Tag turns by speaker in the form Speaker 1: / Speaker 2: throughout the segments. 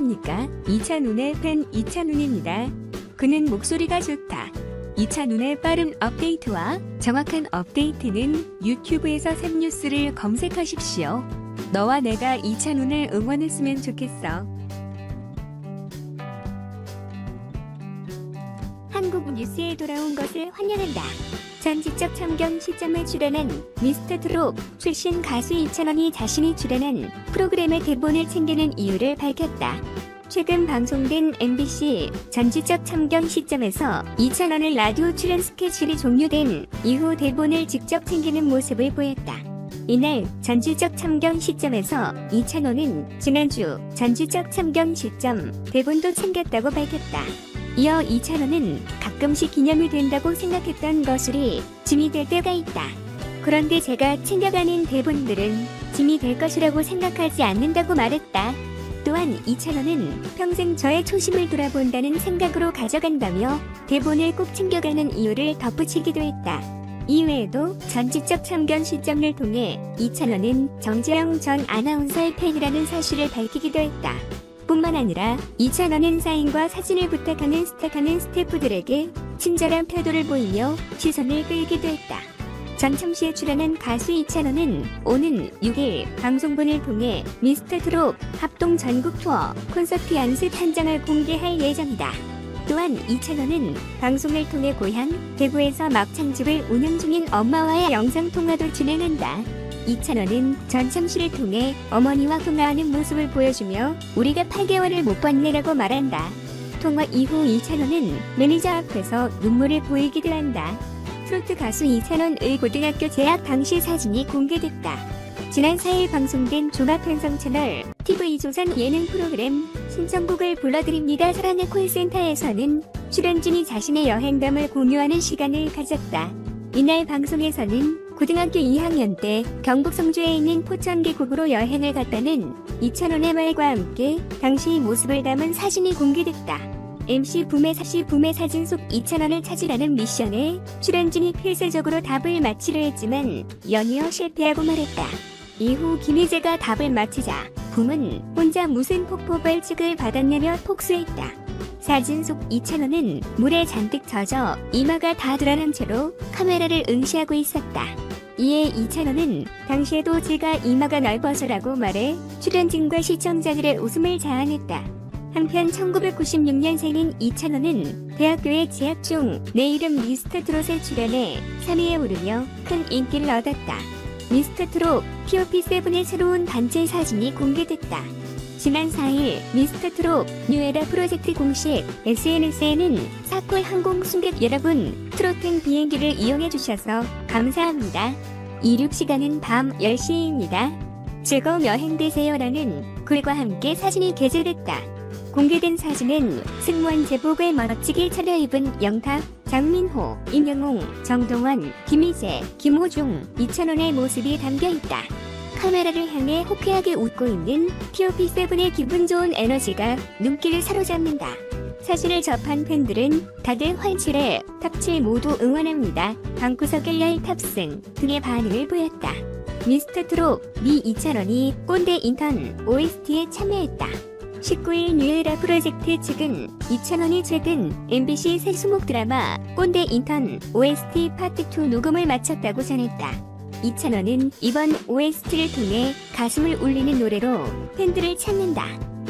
Speaker 1: 안녕하십니까? 이찬훈의 팬 이찬훈입니다. 그는 목소리가 좋다. 이찬훈의 빠른 업데이트와 정확한 업데이트는 유튜브에서 샘뉴스를 검색하십시오. 너와 내가 이찬훈을 응원했으면 좋겠어. 한국 뉴스에 돌아온 것을 환영한다. 전지적 참견 시점에 출연한 미스터트롯 출신 가수 이찬원이 자신이 출연한 프로그램의 대본을 챙기는 이유를 밝혔다. 최근 방송된 MBC 전지적 참견 시점에서 이찬원의 라디오 출연 스케줄이 종료된 이후 대본을 직접 챙기는 모습을 보였다. 이날 전지적 참견 시점에서 이찬원은 지난주 전지적 참견 시점 대본도 챙겼다고 밝혔다. 이어 이찬원은 가끔씩 기념이 된다고 생각했던 것들이 짐이 될 때가 있다. 그런데 제가 챙겨가는 대본들은 짐이 될 것이라고 생각하지 않는다고 말했다. 또한 이찬원은 평생 저의 초심을 돌아본다는 생각으로 가져간다며 대본을 꼭 챙겨가는 이유를 덧붙이기도 했다. 이외에도 전지적 참견 시점을 통해 이찬원은 정재영 전 아나운서의 팬이라는 사실을 밝히기도 했다. 뿐만 아니라 이찬원은 사인과 사진을 부탁하는 스태프들에게 친절한 태도를 보이며 시선을 끌기도 했다. 전참시에 출연한 가수 이찬원은 오는 6일 방송분을 통해 미스터트롯 합동 전국 투어 콘서트 연습 현장을 공개할 예정이다. 또한 이찬원은 방송을 통해 고향 대구에서 막창집을 운영 중인 엄마와의 영상통화도 진행한다. 이찬원은 전참시를 통해 어머니와 통화하는 모습을 보여주며 우리가 8개월을 못 봤네라고 말한다. 통화 이후 이찬원은 매니저 앞에서 눈물을 보이기도 한다. 트로트 가수 이찬원의 고등학교 재학 당시 사진이 공개됐다. 지난 4일 방송된 종합편성 채널 TV조선 예능 프로그램 신청곡을 불러드립니다 사랑의 콜센터에서는 출연진이 자신의 여행담을 공유하는 시간을 가졌다. 이날 방송에서는 고등학교 2학년 때 경북 성주에 있는 포천 계곡으로 여행을 갔다는 이찬원의 말과 함께 당시 모습을 담은 사진이 공개됐다. MC 붐의 사진 속 이찬원을 찾으라는 미션에 출연진이 필사적으로 답을 맞히려 했지만 연이어 실패하고 말했다. 이후 김희재가 답을 맞히자 붐은 혼자 무슨 폭포 벌칙을 받았냐며 폭소했다. 사진 속 이찬원은 물에 잔뜩 젖어 이마가 다 드러난 채로 카메라를 응시하고 있었다. 이에 이찬원은 당시에도 제가 이마가 넓어서라고 말해 출연진과 시청자들의 웃음을 자아냈다. 한편 1996년생인 이찬원은 대학교에 재학 중 내 이름 미스터트롯에 출연해 3위에 오르며 큰 인기를 얻었다. 미스터트롯 POP7의 새로운 단체 사진이 공개됐다. 지난 4일 미스터트롯 뉴에라 프로젝트 공식 SNS에는 사콜 항공 승객 여러분 트로팅 비행기를 이용해주셔서 감사합니다. 이륙 시간은 밤 10시입니다. 즐거운 여행 되세요라는 글과 함께 사진이 게재됐다. 공개된 사진은 승무원 제복을 멋지게 차려입은 영탁, 장민호, 임영웅, 정동원, 김희재, 김호중, 이찬원의 모습이 담겨있다. 카메라를 향해 호쾌하게 웃고 있는 POP7의 기분 좋은 에너지가 눈길을 사로잡는다. 사진을 접한 팬들은 다들 환칠해 탑7 모두 응원합니다. 방구석 1열 탑승 등의 반응을 보였다. 미스터트롯 미 이찬원이 꼰대 인턴 OST에 참여했다. 19일 뉴에라 프로젝트 측은 이찬원이 최근 MBC 새 수목 드라마 꼰대 인턴 OST 파트 2 녹음을 마쳤다고 전했다. 이찬원은 이번 OST를 통해 가슴을 울리는 노래로 팬들을 찾는다.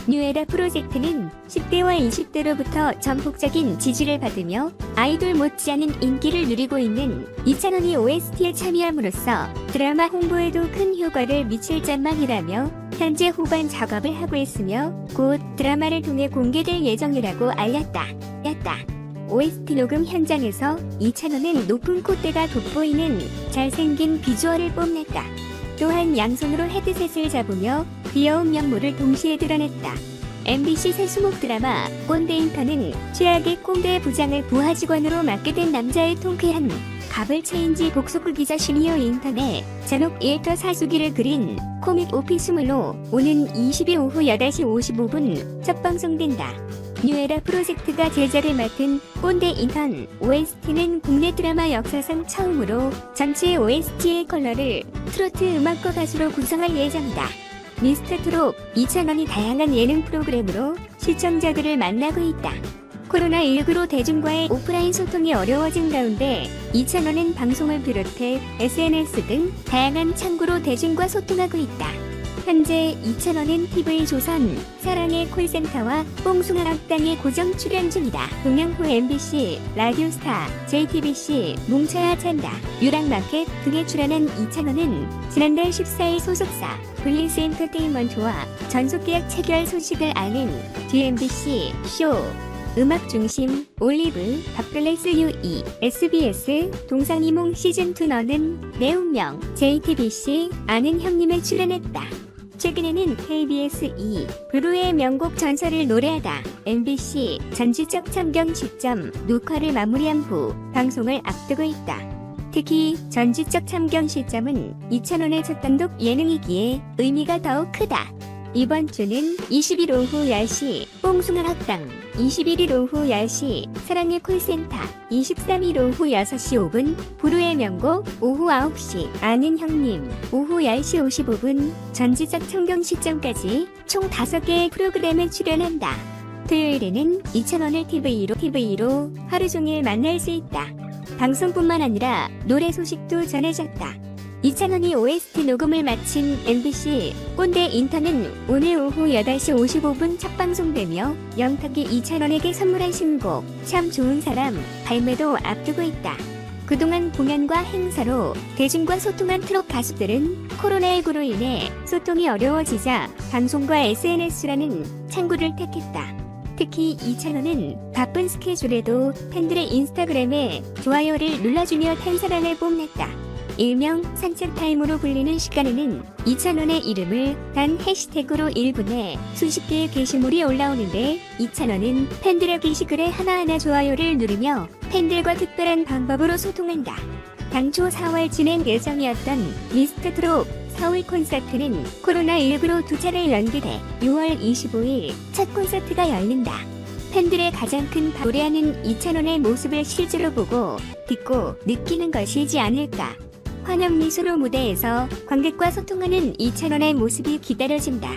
Speaker 1: 뉴에라 프로젝트는 10대와 20대로부터 전폭적인 지지를 받으며 아이돌 못지않은 인기를 누리고 있는 이찬원이 OST에 참여함으로써 드라마 홍보에도 큰 효과를 미칠 전망이라며 현재 후반 작업을 하고 있으며 곧 드라마를 통해 공개될 예정이라고 알렸다. OST 녹음 현장에서 이찬원은 높은 콧대가 돋보이는 잘생긴 비주얼을 뽐냈다. 또한 양손으로 헤드셋을 잡으며 귀여운 면모를 동시에 드러냈다. MBC 새 수목 드라마 꼰대 인턴은 최악의 꼰대 부장을 부하 직원으로 맡게 된 남자의 통쾌한 갑을 체인지 복속을 기자 시니어 인턴의 잔혹 일터 사수기를 그린 코믹 오피스물로 오는 20일 오후 8시 55분 첫 방송된다. 뉴에라 프로젝트가 제작을 맡은 꼰대 인턴 OST는 국내 드라마 역사상 처음으로 전체 OST의 컬러를 트로트 음악과 가수로 구성할 예정이다. 미스터트롯 2,000원이 다양한 예능 프로그램으로 시청자들을 만나고 있다. 코로나19로 대중과의 오프라인 소통이 어려워진 가운데 2,000원은 방송을 비롯해 SNS 등 다양한 창구로 대중과 소통하고 있다. 현재 2,000원은 TV조선, 사랑의 콜센터와 뽕숭아 학당에 고정 출연 중이다. 동양호 MBC, 라디오스타, JTBC, 뭉쳐야 찬다, 유랑마켓 등에 출연한 2,000원은 지난달 14일 소속사 블리스 엔터테인먼트와 전속계약 체결 소식을 알린 DMBC, 쇼, 음악중심, 올리브, 닥플레스 UE, SBS, 동상이몽 시즌2 너는 내 운명, JTBC, 아는 형님에 출연했다. 최근에는 KBS 2, 브루의 명곡 전설을 노래하다, MBC, 전지적 참견 시점, 녹화를 마무리한 후 방송을 앞두고 있다. 특히 전지적 참견 시점은 2,000원의 첫 단독 예능이기에 의미가 더욱 크다. 이번 주는 20일 오후 10시 뽕숭아 학당, 21일 오후 10시 사랑의 콜센터, 23일 오후 6시 5분 부르의 명곡, 오후 9시 아는 형님, 오후 10시 55분 전지적 청경 시점까지 총 5개의 프로그램에 출연한다. 토요일에는 2,000원을 TV로 하루 종일 만날 수 있다. 방송뿐만 아니라 노래 소식도 전해졌다. 2,000원이 OST 녹음을 마친 MBC 꼰대 인턴은 오늘 오후 8시 55분 첫 방송되며 영탁이 2,0원에게 선물한 신곡 참 좋은 사람 발매도 앞두고 있다. 그동안 공연과 행사로 대중과 소통한 트롯 가수들은 코로나19로 인해 소통이 어려워지자 방송과 SNS라는 창구를 택했다. 특히 2,000원은 바쁜 스케줄에도 팬들의 인스타그램에 좋아요를 눌러주며 탄사랑을 뽐냈다. 일명 산책 타임으로 불리는 시간에는 2,000원의 이름을 단 해시태그로 1분에 수십 개의 게시물이 올라오는데 2,0원은 팬들의 게시글에 하나하나 좋아요를 누르며 팬들과 특별한 방법으로 소통한다. 당초 4월 진행 예정이었던 미스터트롯 서울 콘서트는 코로나19로 두 차례 연기돼 6월 25일 첫 콘서트가 열린다. 팬들의 가장 큰 노래하는 2,0원의 모습을 실제로 보고 듣고 느끼는 것이지 않을까. 환영미소로 무대에서 관객과 소통하는 2,0원의 모습이 기다려진다.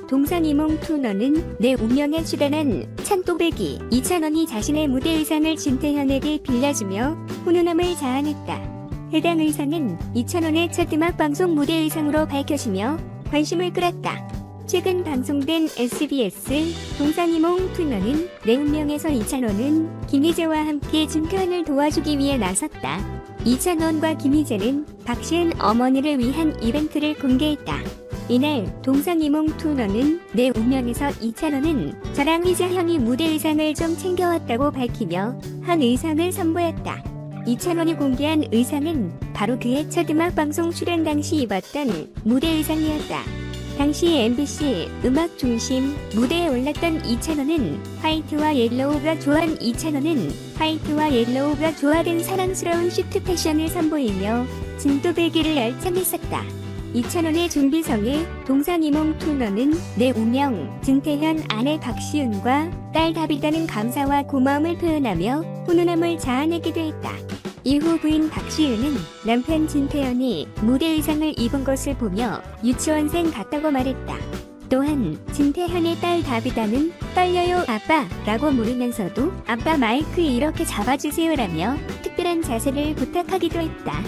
Speaker 1: 동상이몽2 너는 내 운명에 출연한 찬또배기 2,0원이 자신의 무대 의상을 진태현에게 빌려주며 훈훈함을 자아냈다. 해당 의상은 2,0원의 첫 음악 방송 무대 의상으로 밝혀지며 관심을 끌었다. 최근 방송된 SBS 동상이몽2 너는 내 운명에서 2,0원은 김희재와 함께 진태현을 도와주기 위해 나섰다. 2,0원과 김희재는 박시은 어머니를 위한 이벤트를 공개했다. 이날 동상이몽2 너는 내 운명에서 2,0원은 저랑 희재 형이 무대 의상을 좀 챙겨왔다고 밝히며 한 의상을 선보였다. 2,0원이 공개한 의상은 바로 그의 첫 음악 방송 출연 당시 입었던 무대 의상이었다. 당시 MBC 음악 중심 무대에 올랐던 2,0원은 화이트와 옐로우가 조한 2,0원은 화이트와 옐로우가 조화된 사랑스러운 슈트 패션을 선보이며 진또배기를 열창했었다. 2,0원의 준비성에 동상이몽2 너는 내 운명, 진태현 아내 박시은과 딸 다비다는 감사와 고마움을 표현하며 훈훈함을 자아내기도 했다. 이후 부인 박시은은 남편 진태현이 무대 의상을 입은 것을 보며 유치원생 같다고 말했다. 또한 진태현의 딸 다비다는 떨려요 아빠 라고 물으면서도 아빠 마이크 이렇게 잡아주세요라며 특별한 자세를 부탁하기도 했다.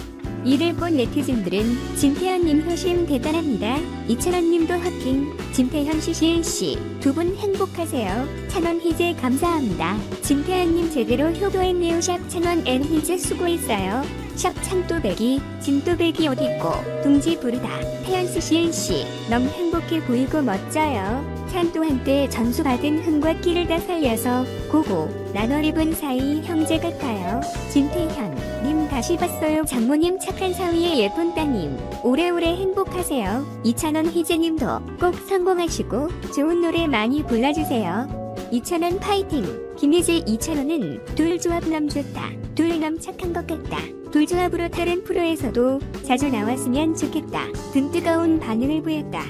Speaker 1: 이를 본 네티즌들은 진태현님 효심 대단합니다. 2,0원님도 하킹, 진태현 씨 시은씨 두 분 행복하세요. 1,000원 희재 감사합니다. 진태현님 제대로 효도했네요. 샵 1,000원 N 희재 수고했어요. 샵 찬또배기, 진또배기 옷 입고 둥지 부르다. 태연씨 시은씨 너무 행복해 보이고 멋져요. 찬또 한때 전수받은 흥과 끼를 다 살려서 고고 나눠 입은 사이 형제 같아요. 진태현 님 다시 봤어요. 장모님 착한 사위의 예쁜 따님 오래오래 행복하세요. 2,000원 희재님도 꼭 성공하시고 좋은 노래 많이 불러주세요. 2,000원 파이팅. 김희재 2,0원은 둘 조합 남 좋다. 둘 남 착한 것 같다. 둘 조합으로 다른 프로에서도 자주 나왔으면 좋겠다 등 뜨거운 반응을 보였다.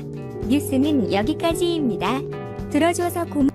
Speaker 1: 뉴스는 여기까지입니다. 들어줘서 고맙습니다.